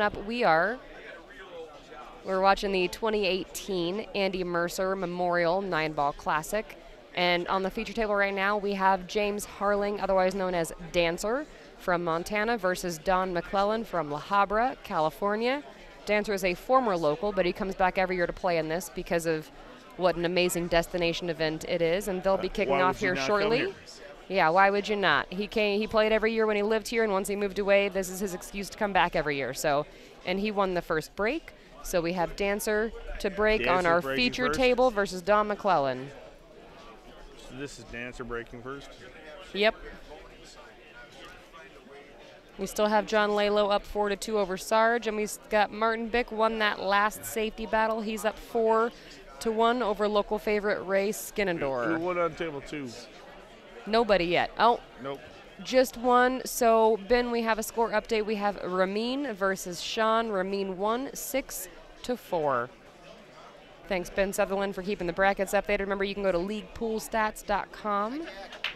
Up, we're watching the 2018 Andy Mercer Memorial 9-Ball Classic. And on the feature table right now, we have James Harling, otherwise known as Dancer, from Montana versus Don McClelland from La Habra, California. Dancer is a former local, but he comes back every year to play in this because of what an amazing destination event it is. And they'll be kicking off here shortly. Yeah, why would you not? He played every year when he lived here, and once he moved away, this is his excuse to come back every year. So, and he won the first break. So we have Dancer to break on our feature table versus Don McClelland. So this is Dancer breaking first? Yep. We still have John Lalo up 4-2 over Sarge, and we've got Martin Bick won that last safety battle. He's up 4-1 over local favorite Ray Skinnendor. Who won on table 2? Nobody yet. Oh. Nope. Just one. So, Ben, we have a score update. We have Ramin versus Sean. Ramin won 6-4. Thanks, Ben Sutherland, for keeping the brackets updated. Remember, you can go to leaguepoolstats.com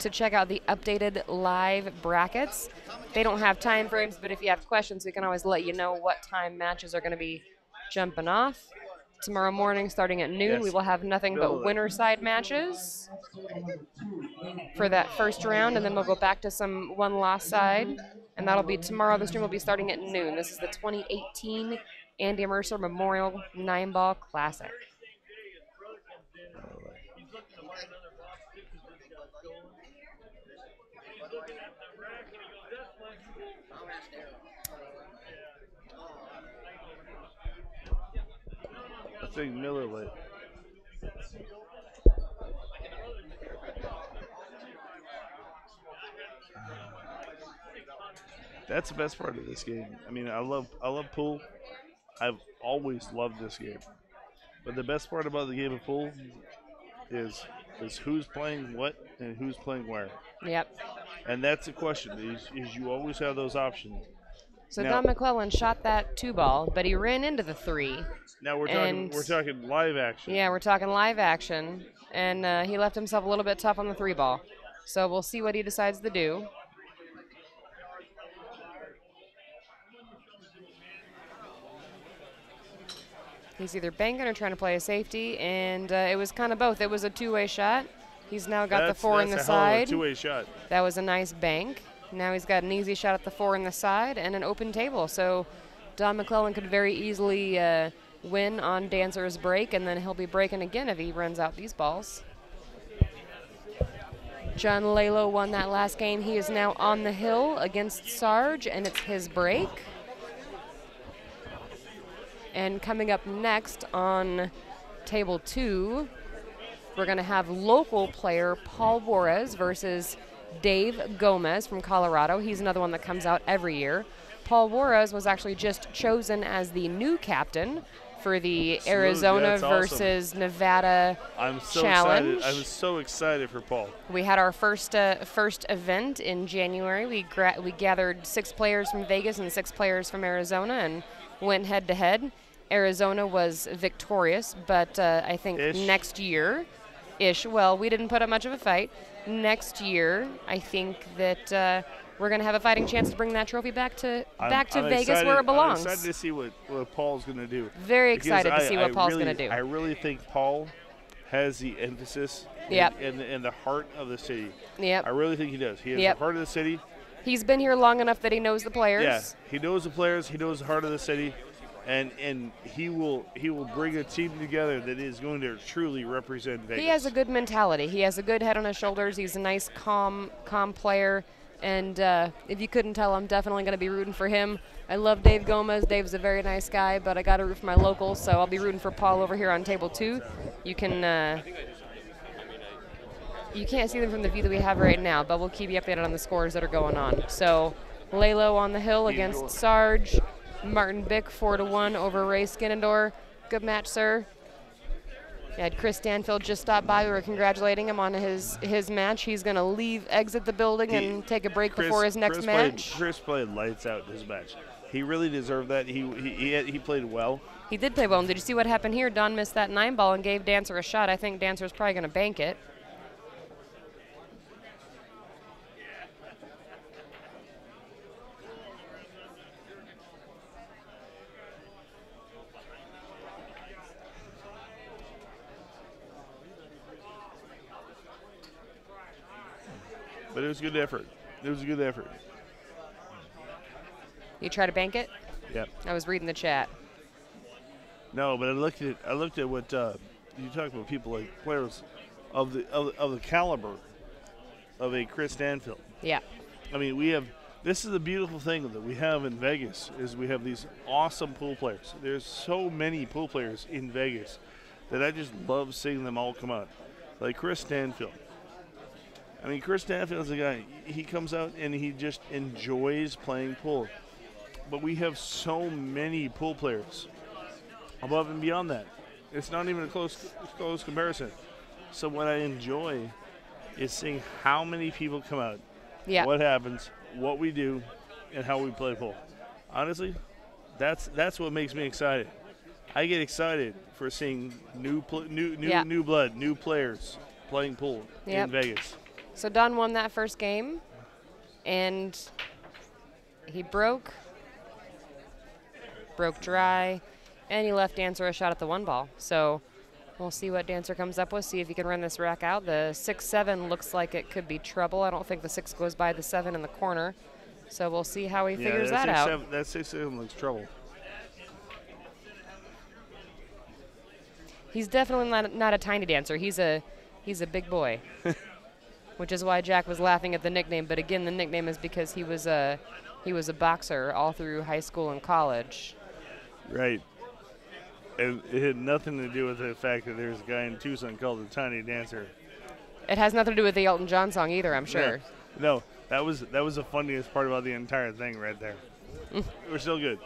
to check out the updated live brackets. They don't have time frames, but if you have questions, we can always let you know what time matches are going to be jumping off. Tomorrow morning, starting at noon, we will have nothing but winner side matches for that first round, and then we'll go back to some one-loss side, and that'll be tomorrow. The stream will be starting at noon. This is the 2018 Andy Mercer Memorial 9-Ball Classic. I think Miller lit. That's the best part of this game. I mean, I love pool. I've always loved this game. But the best part about the game of pool is who's playing what and who's playing where. Yep. And that's the question, is you always have those options. So now, Don McClelland shot that 2-ball, but he ran into the 3. Now we're talking live action. Yeah, we're talking live action, and he left himself a little bit tough on the 3-ball. So we'll see what he decides to do. He's either banking or trying to play a safety, and it was kind of both. It was a two-way shot. He's now got the 4 in the side. That's a two-way shot. That was a nice bank. Now he's got an easy shot at the 4 in the side and an open table. So Don McClelland could very easily win on Dancer's break, and then he'll be breaking again if he runs out these balls. John Lalo won that last game. He is now on the hill against Sarge, and it's his break. And coming up next on table 2, we're going to have local player Paul Juarez versus Dave Gomez from Colorado. He's another one that comes out every year. Paul Juarez was actually just chosen as the new captain for the Arizona versus Nevada Challenge. Excited. I'm so excited for Paul. We had our first event in January. We gathered 6 players from Vegas and 6 players from Arizona and went head-to-head. Arizona was victorious, but I think next year-ish, well, we didn't put up much of a fight. Next year, I think that we're going to have a fighting chance to bring that trophy back to Vegas where it belongs. I'm excited to see what Paul's going to do. Very excited to see what Paul's going to do. I really think Paul has the emphasis and the heart of the city. Yep. I really think he does. He has the heart of the city. He's been here long enough that he knows the players. Yeah, he knows the players. He knows the heart of the city. And he will bring a team together that is going to truly represent Vegas. He has a good mentality. He has a good head on his shoulders. He's a nice, calm player. And if you couldn't tell, I'm definitely going to be rooting for him. I love Dave Gomez. Dave's a very nice guy, but I got to root for my locals, so I'll be rooting for Paul over here on table 2. You can't see them from the view that we have right now, but we'll keep you updated on the scores that are going on. So Lalo on the hill against Sarge. Martin Bick 4-1 over Ray Skinnendor. Good match, sir. We had Chris Stanfield just stop by. We were congratulating him on his match. He's going to exit the building and take a break before his next match. Chris played lights out in his match. He really deserved that. He played well. He did play well. And did you see what happened here? Don missed that 9-ball and gave Dancer a shot. I think Dancer's probably going to bank it. But it was a good effort. It was a good effort. You try to bank it? Yeah. I was reading the chat. No, but I looked at what you talk about people like players of the caliber of a Chris Stanfield. Yeah. I mean, this is the beautiful thing that we have in Vegas is we have these awesome pool players. There's so many pool players in Vegas that I just love seeing them all come out. Like Chris Stanfield. I mean, Chris Stanfield's a guy, he comes out and he just enjoys playing pool. But we have so many pool players above and beyond that. It's not even a close comparison. So what I enjoy is seeing how many people come out, what happens, what we do, and how we play pool. Honestly, that's what makes me excited. I get excited for seeing new blood, new players playing pool in Vegas. So Don won that first game, and he broke dry, and he left Dancer a shot at the 1 ball. So we'll see what Dancer comes up with, see if he can run this rack out. The 6-7 looks like it could be trouble. I don't think the 6 goes by the 7 in the corner. So we'll see how he figures that out. That 6-7 looks trouble. He's definitely not a tiny dancer. He's a big boy, which is why Jack was laughing at the nickname. But again, the nickname is because he was a boxer all through high school and college. Right. And it had nothing to do with the fact that there's a guy in Tucson called the Tiny Dancer. It has nothing to do with the Elton John song either, I'm sure. No, that was the funniest part about the entire thing right there. We're still good.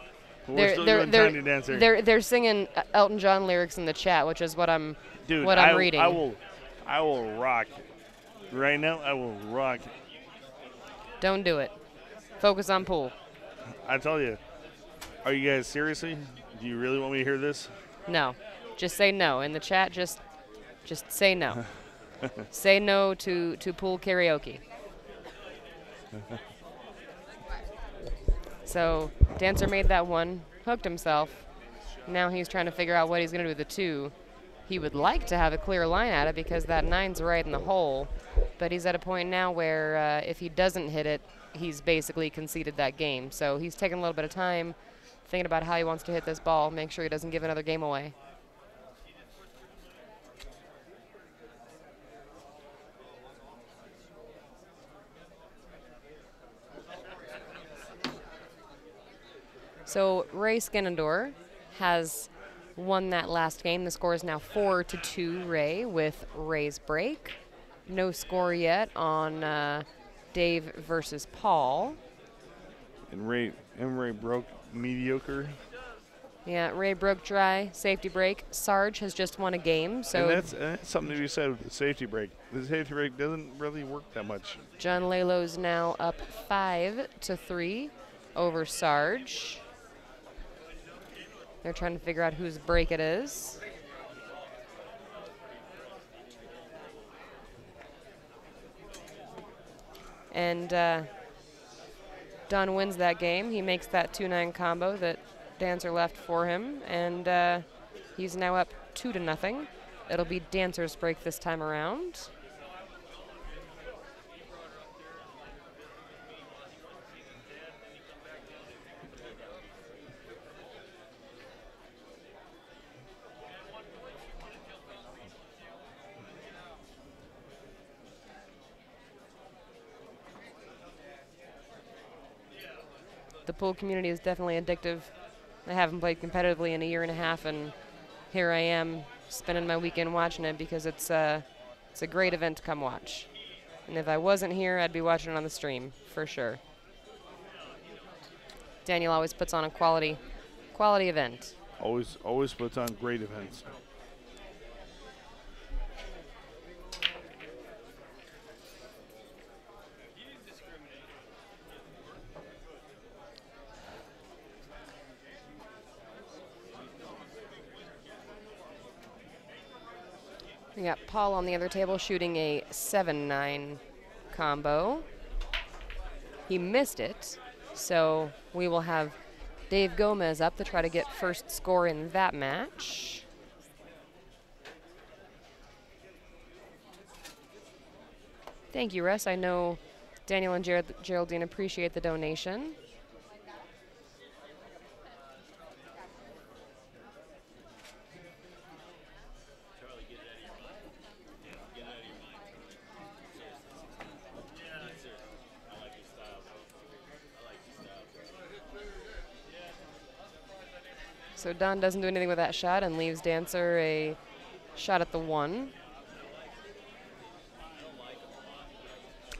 We're still doing Tiny Dancer. They're singing Elton John lyrics in the chat, which is what I'm reading. I will rock. Right now, I will rock. Don't do it. Focus on pool. I tell you. Are you guys seriously? Do you really want me to hear this? No. Just say no. In the chat, just say no. Say no to pool karaoke. So Dancer made that 1, hooked himself. Now he's trying to figure out what he's going to do with the 2. He would like to have a clear line at it because that 9's right in the hole. But he's at a point now where if he doesn't hit it, he's basically conceded that game. So he's taking a little bit of time, thinking about how he wants to hit this ball, make sure he doesn't give another game away. So Ray Skenendor has won that last game. The score is now 4-2 Ray with Ray's break. No score yet on Dave versus Paul. And Ray broke mediocre. Yeah, Ray broke dry, safety break. Sarge has just won a game. So and that's something to be said with the safety break. The safety break doesn't really work that much. John Lalo's now up 5-3 over Sarge. They're trying to figure out whose break it is. And Don wins that game. He makes that 2-9 combo that Dancer left for him, and he's now up 2-0. It'll be Dancer's break this time around. The pool community is definitely addictive. I haven't played competitively in a year and a half, and here I am spending my weekend watching it because it's a great event to come watch. And if I wasn't here, I'd be watching it on the stream for sure. Daniel always puts on a quality event. Always puts on great events. We got Paul on the other table shooting a 7-9 combo. He missed it, so we will have Dave Gomez up to try to get first score in that match. Thank you, Russ. I know Daniel and Geraldine appreciate the donation. So Don doesn't do anything with that shot and leaves Dancer a shot at the 1.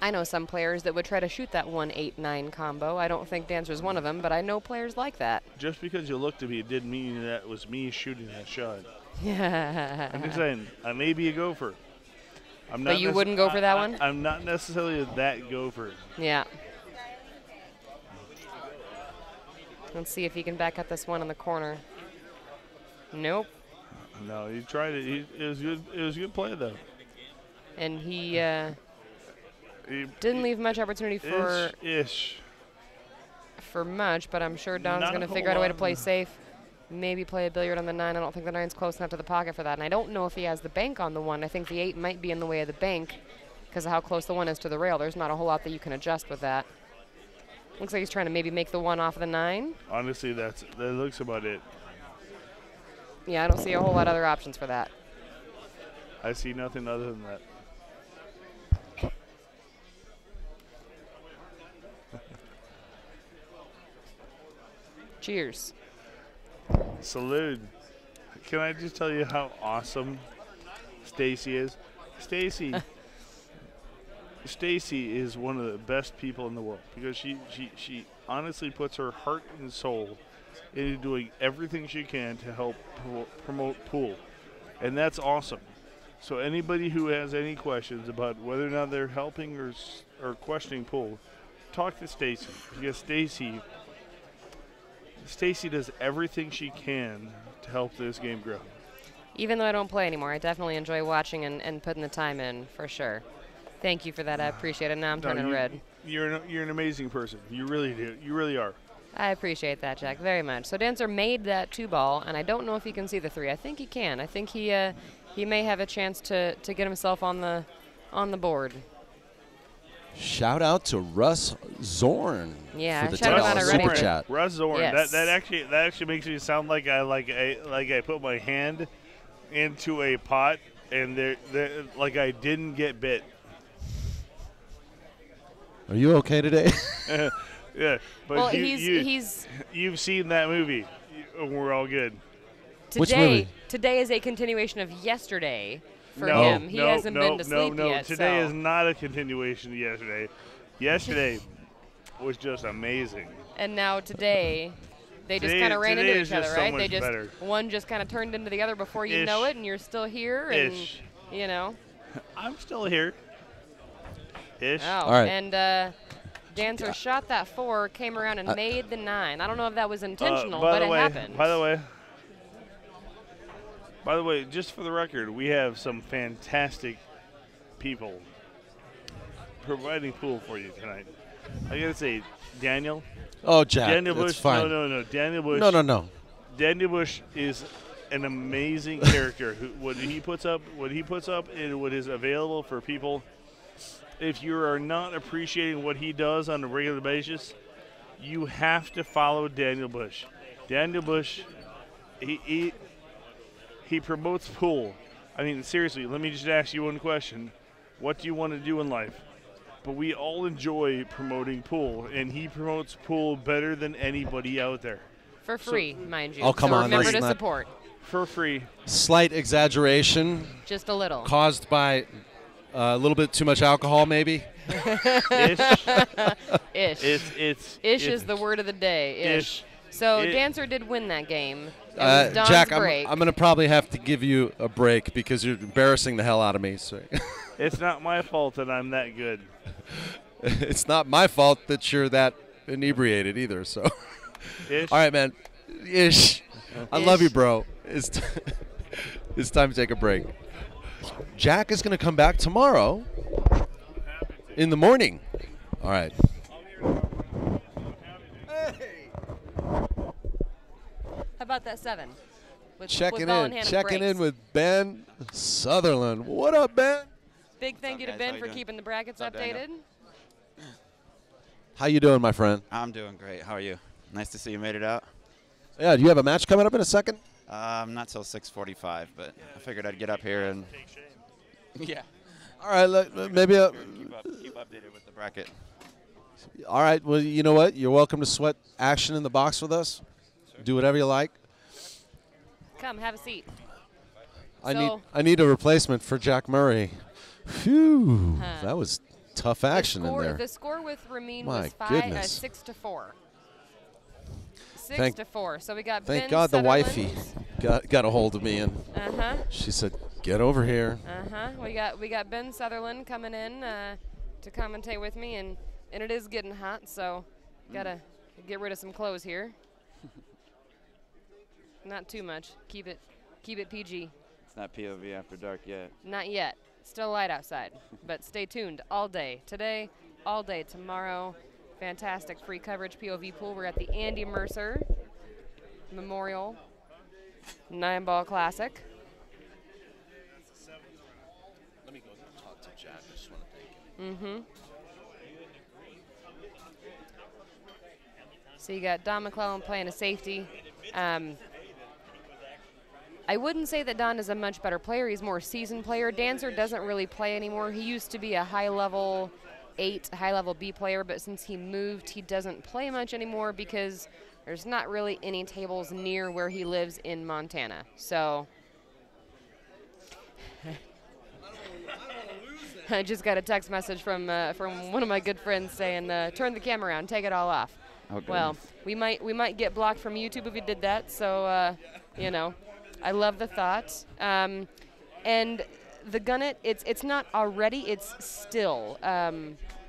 I know some players that would try to shoot that 1-8-9 combo. I don't think Dancer's one of them, but I know players like that. Just because you looked at me, it didn't mean that was me shooting that shot. Yeah. I'm just saying, I may be a gopher. I'm not but you wouldn't go for that one? I'm not necessarily that gopher. Yeah. Let's see if he can back up this one in the corner. Nope. No, he tried it. It was good. It was a good play though. And he didn't leave much opportunity for much, but I'm sure Don's going to figure out a way to play safe. Maybe play a billiard on the 9. I don't think the 9's close enough to the pocket for that. And I don't know if he has the bank on the 1. I think the 8 might be in the way of the bank because of how close the 1 is to the rail. There's not a whole lot that you can adjust with that. Looks like he's trying to maybe make the 1 off of the 9. Honestly, that looks about it. Yeah, I don't see a whole lot of other options for that. I see nothing other than that. Cheers. Salute. Can I just tell you how awesome Stacy is? Stacy is one of the best people in the world because she honestly puts her heart and soul into doing everything she can to help promote pool. And that's awesome. So anybody who has any questions about whether or not they're helping or questioning pool, talk to Stacy because Stacy does everything she can to help this game grow. Even though I don't play anymore, I definitely enjoy watching and putting the time in for sure. Thank you for that. I appreciate it. Now I'm turning red. You're an amazing person. You really do. You really are. I appreciate that, Jack, very much. So Dancer made that 2-ball, and I don't know if he can see the 3. I think he can. I think he may have a chance to get himself on the board. Shout out to Russ Zorn. Yeah, for the shout out already. Super chat. Russ Zorn. Yes. That actually makes me sound like I put my hand into a pot and like I didn't get bit. Are you okay today? Yeah, but well, you've seen that movie. We're all good. Which movie? Today is a continuation of yesterday for No, him. He no, hasn't no, been to sleep no. yet. Today so. is not a continuation of yesterday. Yesterday was just amazing. And now today, they just kind of ran into each other, right? They just better. one just kind of turned into the other before you know it, and you're still here, and you know. I'm still here. Ish. Oh, all right. And Dancer shot that 4, came around and made the 9. I don't know if that was intentional, but it happened. By the way, just for the record, we have some fantastic people providing pool for you tonight. I gotta say, Daniel. Oh, Jack, Daniel that's Busch. fine. No. Daniel Busch. No. Daniel Busch is an amazing character. What he puts up, and what is available for people. If you are not appreciating what he does on a regular basis, you have to follow Daniel Busch. Daniel Busch, he promotes pool. I mean, seriously, let me just ask you one question. What do you want to do in life? But we all enjoy promoting pool, and he promotes pool better than anybody out there. For free, mind you. Oh, come on. Remember to That's support. For free. Slight exaggeration. Just a little. Caused by a little bit too much alcohol, maybe. Ish. Ish. Ish is the word of the day. Ish. So Dancer did win that game. It was Don's Jack, break. I'm going to probably have to give you a break because you're embarrassing the hell out of me. So. It's not my fault that I'm that good. It's not my fault that you're that inebriated either. So, Ish. All right, man. Ish. I love you, bro. It's time to take a break. Jack is going to come back tomorrow in the morning. All right. How about that 7? Checking in with Ben Sutherland. What up, Ben? Big thank you to Ben for keeping the brackets updated. How you doing, my friend? I'm doing great. How are you? Nice to see you made it out. Yeah, do you have a match coming up in a second? Not till 6:45, but I figured I'd get up here and yeah. All right, maybe. Keep updated with the bracket. All right. Well, you know what? You're welcome to sweat action in the box with us. Sure. Do whatever you like. Come, have a seat. I need a replacement for Jack Murray. Phew, that was tough action in there. The score with Ramin My was goodness. 6-4. 6-4. So we got. Thank Ben God the Sutherland. wifey got a hold of me and she said, "Get over here." We got Ben Sutherland coming in to commentate with me, and it is getting hot, so gotta get rid of some clothes here. Not too much. Keep it PG. It's not POV after dark yet. Not yet. Still light outside, but stay tuned all day today, all day tomorrow. Fantastic free coverage. POV Pool. We're at the Andy Mercer Memorial 9-Ball Classic. Let me go talk to Jack. I just want to thank him. So you got Don McClellan playing a safety. I wouldn't say that Don is a much better player. He's more a seasoned player. Dancer doesn't really play anymore. He used to be a high-level 8, high-level B player, but since he moved, he doesn't play much anymore because there's not really any tables near where he lives in Montana. So I just got a text message from one of my good friends saying, "Turn the camera around, take it all off." Oh, well, we might get blocked from YouTube if we did that. So you know, I love the thought. And the gunnet, it's not already, it's still.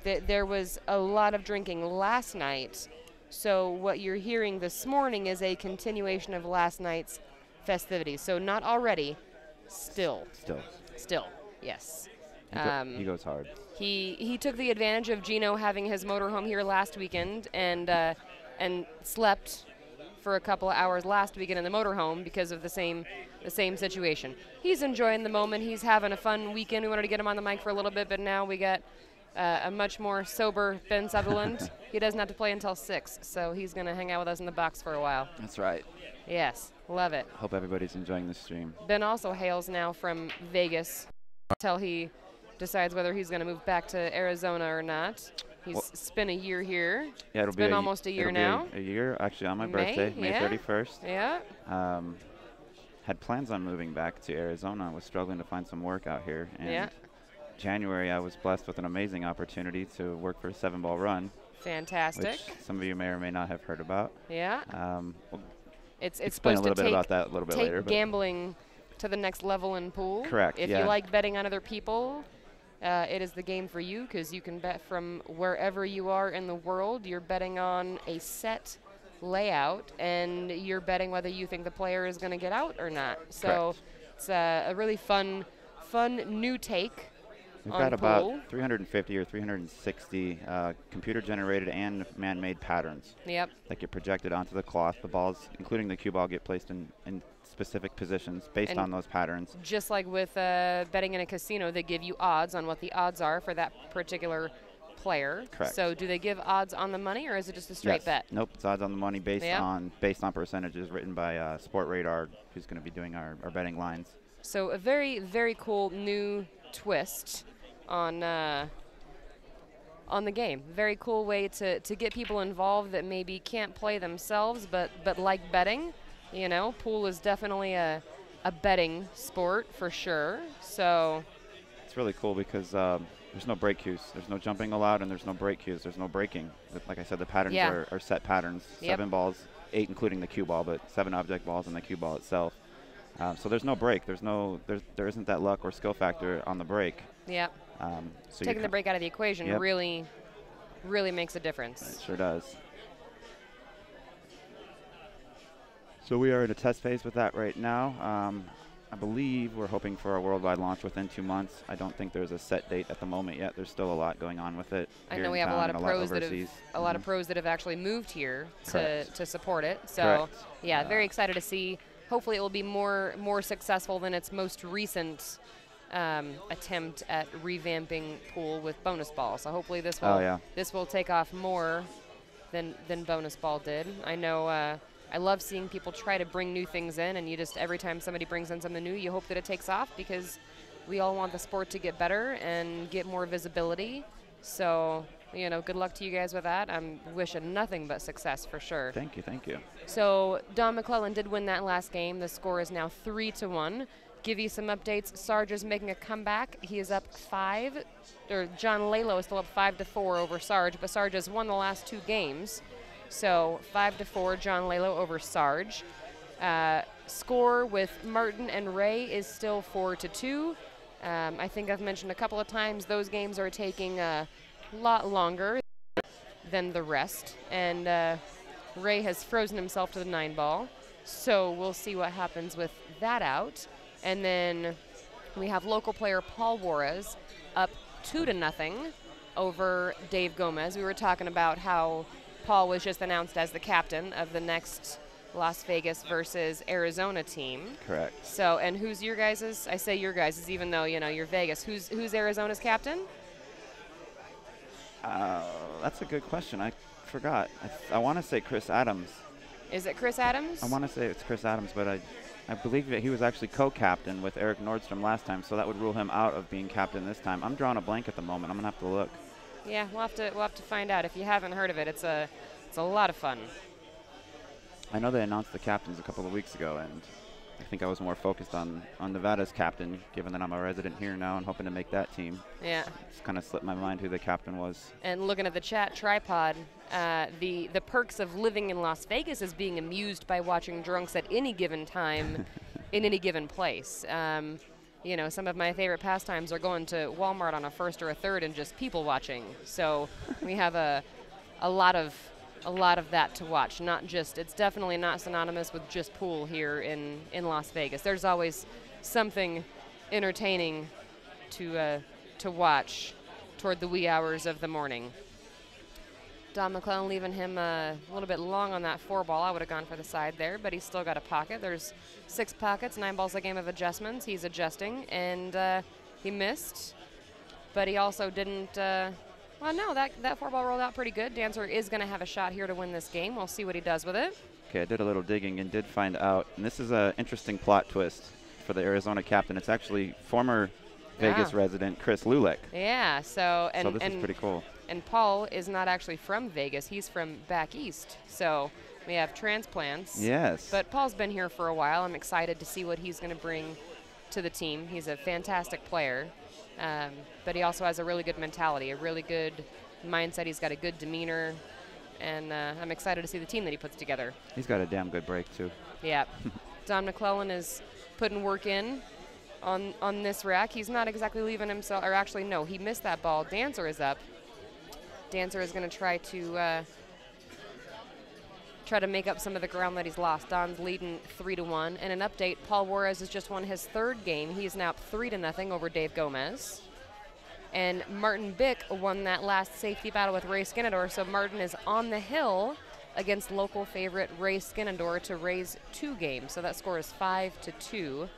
There was a lot of drinking last night, so what you're hearing this morning is a continuation of last night's festivities. So not already, still. Still, yes. He goes hard. He took the advantage of Gino having his motorhome here last weekend and slept for a couple of hours last weekend in the motorhome because of the same situation. He's enjoying the moment. He's having a fun weekend. We wanted to get him on the mic for a little bit, but now we got a much more sober Ben Sutherland. He doesn't have to play until 6, so he's going to hang out with us in the box for a while. That's right. Yes, love it. Hope everybody's enjoying the stream. Ben also hails now from Vegas until he decides whether he's going to move back to Arizona or not. He's spent a year here. Yeah, it's been almost a year now. A year, actually, on my birthday, May 31st. Yeah. Had plans on moving back to Arizona. I was struggling to find some work out here. And January, I was blessed with an amazing opportunity to work for a 7-ball run. Fantastic. Which some of you may or may not have heard about. Yeah. We'll it's explain supposed a little bit about that a little bit later. Take gambling to the next level in pool. Correct. If you like betting on other people, it is the game for you because you can bet from wherever you are in the world. You're betting on a set layout, and you're betting whether you think the player is going to get out or not. So it's a really fun new take. We've got about 350 or 360 computer-generated and man-made patterns. Yep. That get projected onto the cloth. The balls, including the cue ball, get placed in specific positions based on those patterns. Just like with betting in a casino, they give you odds on what the odds are for that particular player. Correct. So do they give odds on the money, or is it just a straight bet? Nope, it's odds on the money based on percentages written by Sport Radar, who's going to be doing our betting lines. So a very, very cool new twist on the game. Very cool way to get people involved that maybe can't play themselves but like betting. You know, pool is definitely a betting sport for sure. So it's really cool because there's no break cues. There's no jumping allowed, and there's no break cues. There's no breaking. Like I said, the patterns are set patterns. 7 balls, 8 including the cue ball, but 7 object balls and the cue ball itself. So there's no break. There isn't that luck or skill factor on the break. Yeah. So taking the break out of the equation really makes a difference. It sure does. So we are in a test phase with that right now. I believe we're hoping for a worldwide launch within 2 months. I don't think there's a set date at the moment yet. There's still a lot going on with it. I know we have a lot of pros that have actually moved here to support it. So very excited to see. Hopefully it will be more successful than its most recent attempt at revamping pool with bonus ball. So hopefully this will this will take off more than bonus ball did. I know I love seeing people try to bring new things in, and you just every time somebody brings in something new, you hope that it takes off because we all want the sport to get better and get more visibility. So, you know, good luck to you guys with that. I'm wishing nothing but success for sure. Thank you, thank you. So Don McClelland did win that last game. The score is now 3-1. Give you some updates. Sarge is making a comeback. He is up 5, or John Lalo is still up 5-4 over Sarge, but Sarge has won the last 2 games. So 5-4, John Lalo over Sarge. Score with Martin and Ray is still 4-2. I think I've mentioned a couple of times those games are taking a lot longer than the rest, and Ray has frozen himself to the 9-ball, so we'll see what happens with that out. And then we have local player Paul Juarez up 2-0 over Dave Gomez. We were talking about how Paul was just announced as the captain of the next Las Vegas versus Arizona team. Correct. So, and who's your guys's? I say your guys's, even though you know you're Vegas. Who's Arizona's captain? That's a good question. I forgot. I want to say Chris Adams. Is it Chris Adams? I want to say it's Chris Adams, but I believe that he was actually co-captain with Eric Nordstrom last time, so that would rule him out of being captain this time. I'm drawing a blank at the moment. I'm gonna have to look. Yeah, we'll have to find out. If you haven't heard of it, it's a lot of fun. I know they announced the captains a couple of weeks ago, and I think I was more focused on Nevada's captain, given that I'm a resident here now and hoping to make that team. Yeah. It's kind of slipped my mind who the captain was. And looking at the chat tripod, the perks of living in Las Vegas is being amused by watching drunks at any given time in any given place. You know, some of my favorite pastimes are going to Walmart on a first or a third and just people watching. So we have a lot of that to watch. Not just, it's definitely not synonymous with just pool here in Las Vegas. There's always something entertaining to watch toward the wee hours of the morning. Don McClelland leaving him a little bit long on that 4-ball. I would have gone for the side there, but he's still got a pocket. There's 6 pockets, 9 balls a game of adjustments. He's adjusting, and he missed, but he also didn't. Well, no, that 4-ball rolled out pretty good. Dancer is going to have a shot here to win this game. We'll see what he does with it. Okay, I did a little digging and did find out, and this is an interesting plot twist for the Arizona captain. It's actually former Vegas resident Chris Lulick. Yeah, so this is pretty cool. And Paul is not actually from Vegas. He's from back east. So we have transplants. Yes. But Paul's been here for a while. I'm excited to see what he's going to bring to the team. He's a fantastic player. But he also has a really good mentality, a really good mindset. He's got a good demeanor, and I'm excited to see the team that he puts together. He's got a damn good break, too. Yeah. Don McClelland is putting work in on this rack. He's not exactly leaving himself, or actually, no, he missed that ball. Dancer is up. Dancer is going to try to make up some of the ground that he's lost. Don's leading 3-1. And an update, Paul Juarez has just won his 3rd game. He's now up 3-0 over Dave Gomez. And Martin Bick won that last safety battle with Ray Skinador, so Martin is on the hill against local favorite Ray Skinador to raise 2 games. So that score is 5-2.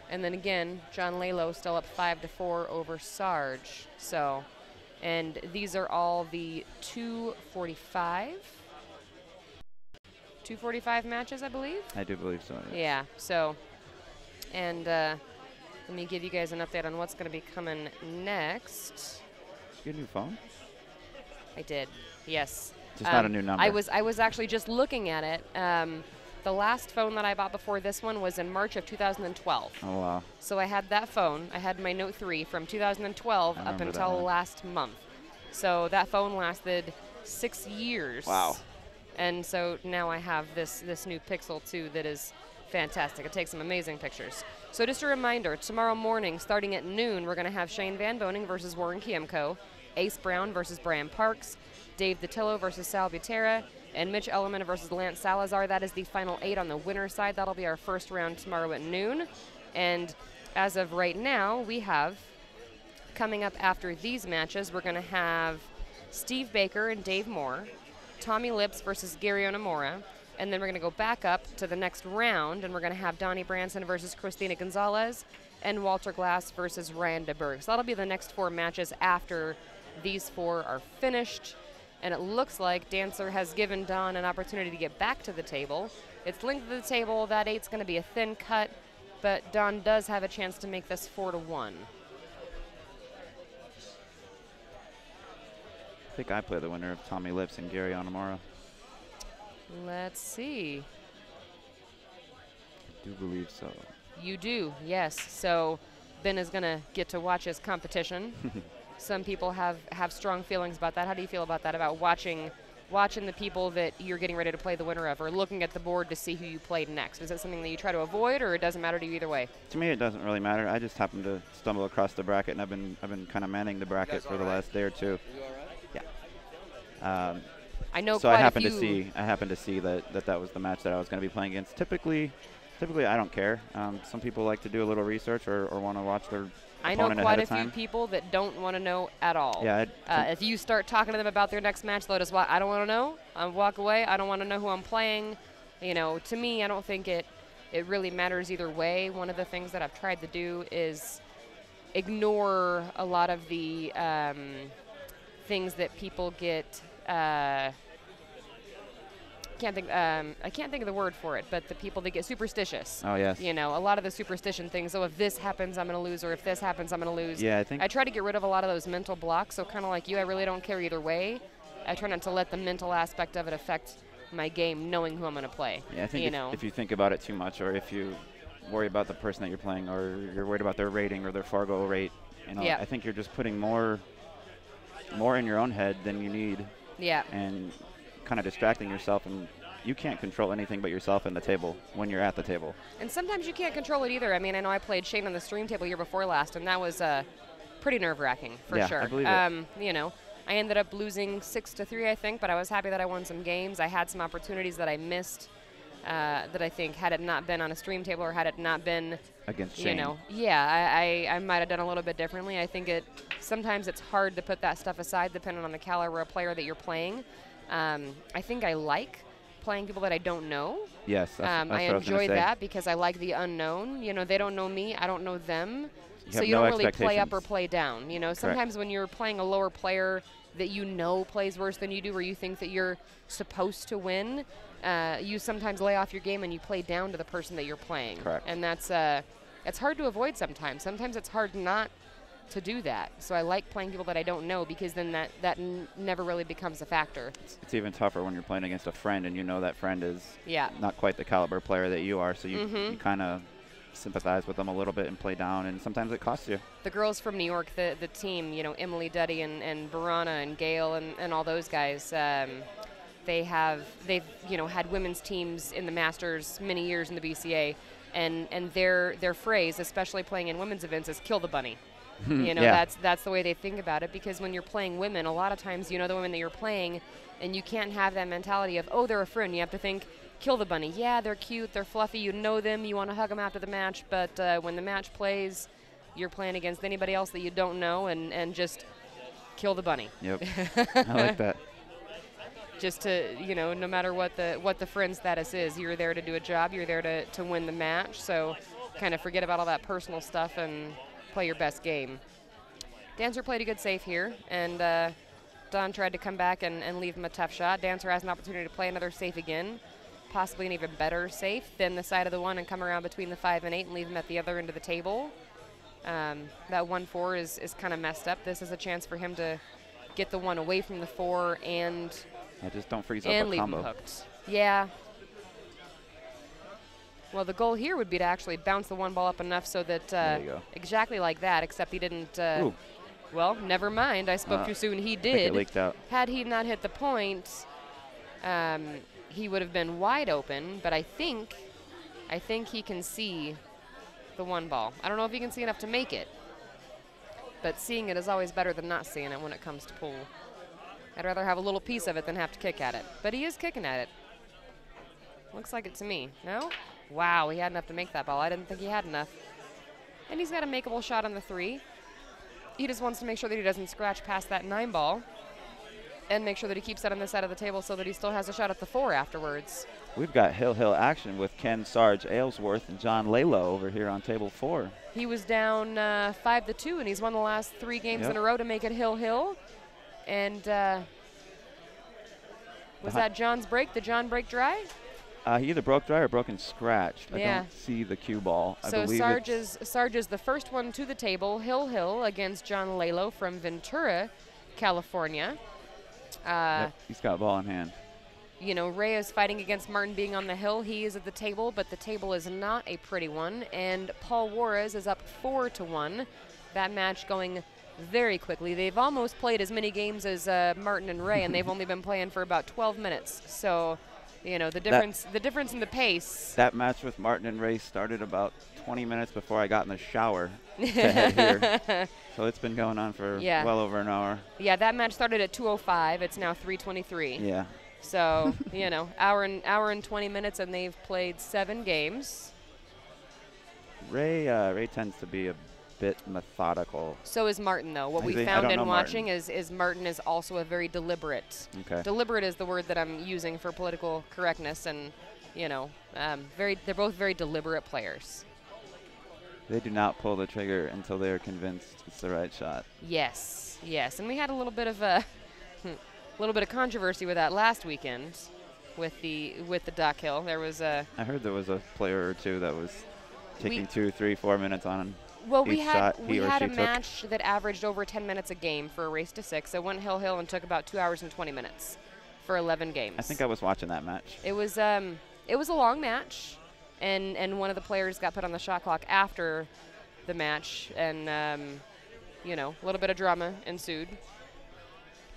And then again, John Lalo still up 5-4 over Sarge. So, and these are all the 245 matches, I believe. I do believe so. Yes. Yeah. So, and let me give you guys an update on what's going to be coming next. Did you get a new phone? I did. Yes. Just not a new number. I was actually just looking at it. The last phone that I bought before this one was in March of 2012. Oh, wow. So I had that phone. I had my Note 3 from 2012 up until last month. So that phone lasted 6 years. Wow. And so now I have this new Pixel 2 that is fantastic. It takes some amazing pictures. So just a reminder, tomorrow morning, starting at noon, we're going to have Shane Van Boning versus Warren Kiemko, Ace Brown versus Brian Parks, Dave Datillo versus Sal Butera, and Mitch Ellerman versus Lance Salazar. That is the final 8 on the winner's side. That'll be our first round tomorrow at noon. And as of right now, we have, coming up after these matches, we're going to have Steve Baker and Dave Moore, Tommy Lips versus Gary Onamura, And then we're going to go back up to the next round, and we're going to have Donnie Branson versus Christina Gonzalez and Walter Glass versus Ryan DeBerg. So that'll be the next 4 matches after these 4 are finished. And it looks like Dancer has given Don an opportunity to get back to the table. It's linked to the table. That 8's going to be a thin cut, but Don does have a chance to make this 4-1. I think I play the winner of Tommy Lips and Gary Onamura. Let's see. I do believe so. You do, yes. So Ben is going to get to watch his competition. Some people have strong feelings about that. How do you feel about that, about watching the people that you're getting ready to play the winner of, or looking at the board to see who you played next? Is it something that you try to avoid, or it doesn't matter to you either way? To me, it doesn't really matter. I just happened to stumble across the bracket, and I've been kind of manning the bracket for the last day or two. Yeah. I know. So I happened to see that was the match that I was going to be playing against. Typically, I don't care. Some people like to do a little research or want to watch their I know opponent quite ahead a of few time. people that don't want to know at all. Yeah. If you start talking to them about their next match, they'll just walk. I don't want to know. I'll walk away. I don't want to know who I'm playing. You know, to me, I don't think it really matters either way. One of the things that I've tried to do is ignore a lot of the things that people get. I can't think of the word for it, but the people that get superstitious. Oh, yes. You know, a lot of the superstition things. So if this happens, I'm going to lose, or if this happens, I'm going to lose. Yeah, I try to get rid of a lot of those mental blocks. So kind of like you, I really don't care either way. I try not to let the mental aspect of it affect my game, knowing who I'm going to play. Yeah, I think if you think about it too much, or if you worry about the person that you're playing, or you're worried about their rating or their Fargo rate, you know, I think you're just putting more in your own head than you need. Yeah. And kind of distracting yourself, and you can't control anything but yourself and the table when you're at the table. And sometimes you can't control it either. I mean, I know I played Shane on the stream table year before last, and that was pretty nerve-wracking for sure. Yeah, I believe it. You know, I ended up losing 6-3, I think, but I was happy that I won some games. I had some opportunities that I missed that I think had it not been on a stream table, or had it not been against Shane. You know, yeah, I might have done a little bit differently. I think sometimes it's hard to put that stuff aside depending on the caliber of player that you're playing. I think I like playing people that I don't know. Yes, that's I enjoy that because I like the unknown. You know, they don't know me, I don't know them. So you don't really play up or play down. You know, sometimes when you're playing a lower player that you know plays worse than you do, or you think that you're supposed to win, you sometimes lay off your game and you play down to the person that you're playing. Correct. And that's it's hard to avoid sometimes. Sometimes it's hard not to do that. So I like playing people that I don't know, because then that never really becomes a factor. It's even tougher when you're playing against a friend and you know that friend is Yeah. not quite the caliber player that you are, so you kind of sympathize with them a little bit and play down, and sometimes it costs you. The girls from New York, the team, you know, Emily Duddy and Verana and Gail and all those guys, they've you know, had women's teams in the Masters many years in the BCA, and their phrase, especially playing in women's events, is kill the bunny. You know, that's the way they think about it, because when you're playing women, a lot of times you know the women that you're playing, and you can't have that mentality of, oh, they're a friend. You have to think, kill the bunny. Yeah, they're cute, they're fluffy, you know them, you want to hug them after the match, but when the match plays, you're playing against anybody else that you don't know, and just kill the bunny. Yep. I like that. Just to, you know, no matter what the friend status is, you're there to do a job, you're there to win the match, so kind of forget about all that personal stuff and play your best game. Dancer played a good save here, and Don tried to come back and leave him a tough shot. Dancer has an opportunity to play another safe again, possibly an even better safe than the side of the 1, and come around between the 5 and 8 and leave him at the other end of the table. That 1-4 is kind of messed up. This is a chance for him to get the 1 away from the 4 and just don't freeze up and a leave combo. him hooked. Yeah. Well, the goal here would be to actually bounce the 1 ball up enough so that there you go. exactly like that, except he didn't. Well, never mind. I spoke too soon. He did. I think it leaked out. Had he not hit the point, he would have been wide open. But I think he can see the 1 ball. I don't know if he can see enough to make it, but seeing it is always better than not seeing it when it comes to pool. I'd rather have a little piece of it than have to kick at it. But he is kicking at it. Looks like it to me. No? Wow, he had enough to make that ball. I didn't think he had enough. And he's got a makeable shot on the 3. He just wants to make sure that he doesn't scratch past that 9 ball. And make sure that he keeps that on the side of the table so that he still has a shot at the 4 afterwards. We've got Hill action with Ken Sarge Aylesworth and John Lalo over here on table 4. He was down 5-2, and he's won the last 3 games in a row to make it Hill. And was that John's break? Did John break dry? He either broke dry or broke and scratched. I don't see the cue ball. So Sarge is the first one to the table. Hill against John Lalo from Ventura, California. Yep, he's got ball in hand. You know, Ray is fighting against Martin being on the hill. He is at the table, but the table is not a pretty one. And Paul Juarez is up 4-1. That match going very quickly. They've almost played as many games as Martin and Ray, and they've only been playing for about 12 minutes. So, you know, the difference in the pace. That match with Martin and Ray started about 20 minutes before I got in the shower to head here. So it's been going on for well over an hour. Yeah, that match started at 2:05. It's now 3:23. Yeah. So, you know, hour and 20 minutes, and they've played 7 games. Ray tends to be a bit methodical. So is Martin, though. What we found in watching is Martin is also a very deliberate. Okay. Deliberate is the word that I'm using for political correctness, and, you know, they're both very deliberate players. They do not pull the trigger until they are convinced it's the right shot. Yes, yes, and we had a little bit of controversy with that last weekend, with the duck hill. There was a. I heard there was a player or two that was taking 2, 3, 4 minutes on. Well, we had a match that averaged over 10 minutes a game for a race to 6. It went hill and took about 2 hours and 20 minutes for 11 games. I think I was watching that match. It was a long match. And one of the players got put on the shot clock after the match, and you know, a little bit of drama ensued.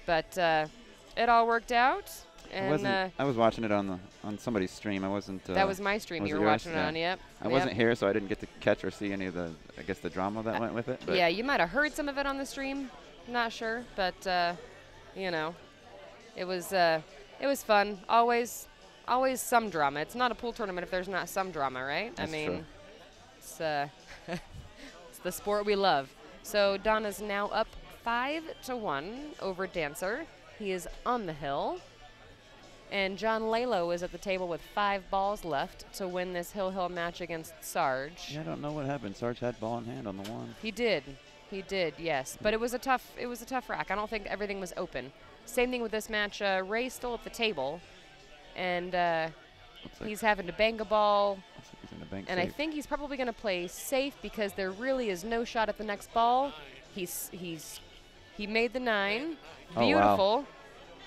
But it all worked out. And I was watching it on somebody's stream. I wasn't. That was my stream. You were watching it on. Yep. I wasn't here, so I didn't get to catch or see any of the, I guess, the drama that went with it. But yeah, you might have heard some of it on the stream. Not sure, but you know, it was fun. Always some drama. It's not a pool tournament if there's not some drama, right? That's true. It's it's the sport we love. So Donna's now up 5-1 over Dancer. He is on the hill. And John Lalo is at the table with 5 balls left to win this hill match against Sarge. Yeah, I don't know what happened. Sarge had ball in hand on the 1. He did, yes. But it was a tough rack. I don't think everything was open. Same thing with this match. Ray's still at the table, and he's having to bank a ball. He's in the bank and safe. I think he's probably going to play safe because there really is no shot at the next ball. He made the 9. Beautiful. Oh, wow.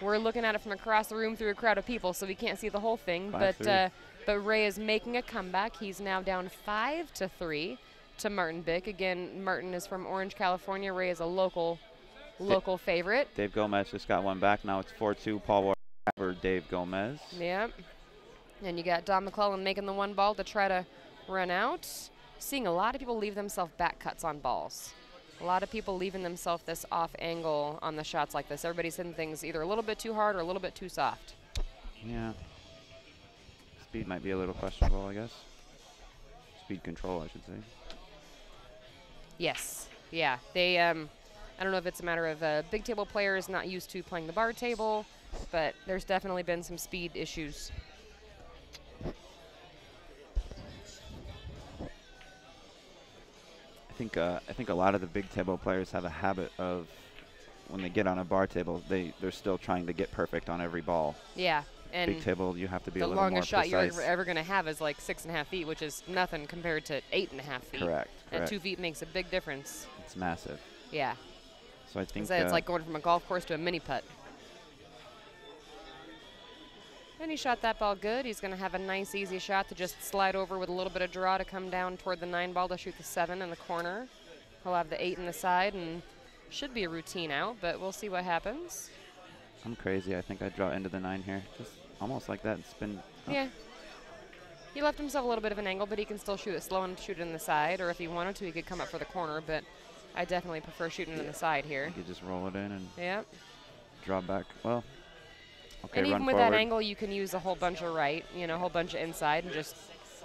We're looking at it from across the room through a crowd of people, so we can't see the whole thing. 5-3. But Ray is making a comeback. He's now down 5-3 to Martin Bick. Again, Martin is from Orange, California. Ray is a local favorite. Dave Gomez just got one back. Now it's 4-2. Paul Ward for Dave Gomez. Yep. And you got Don McClellan making the 1 ball to try to run out. Seeing a lot of people leave themselves back cuts on balls. A lot of people leaving themselves this off angle on the shots like this. Everybody's hitting things either a little bit too hard or a little bit too soft. Yeah. Speed might be a little questionable, I guess. Speed control, I should say. Yes. Yeah. They, I don't know if it's a matter of big table players not used to playing the bar table, but there's definitely been some speed issues. I think a lot of the big table players have a habit of, when they get on a bar table, they're still trying to get perfect on every ball. Yeah, and big table, you have to be a little more precise. The longest shot you're ever going to have is like 6.5 feet, which is nothing compared to 8.5 feet. Correct. And 2 feet makes a big difference. It's massive. Yeah. So I think it's like going from a golf course to a mini putt. And he shot that ball good. He's going to have a nice, easy shot to just slide over with a little bit of draw to come down toward the 9 ball to shoot the 7 in the corner. He'll have the 8 in the side and should be a routine out, but we'll see what happens. I'm crazy. I think I draw into the 9 here. Just almost like that and spin. Oh. Yeah. He left himself a little bit of an angle, but he can still shoot it slow and shoot it in the side, or if he wanted to, he could come up for the corner, but I definitely prefer shooting in the side here. You could just roll it in and draw back. Well, okay, and run even with forward. that angle, you can use a whole bunch of right, you know, a whole bunch of inside and just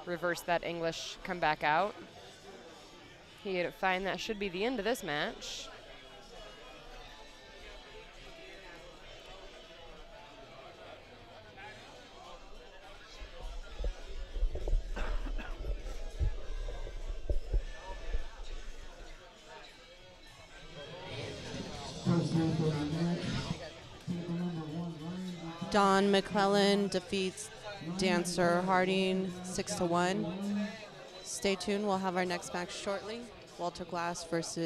reverse that English, come back out. He hit it fine. That should be the end of this match. Don McClelland defeats Dancer Harding 6-1. Stay tuned. We'll have our next match shortly. Walter Glass versus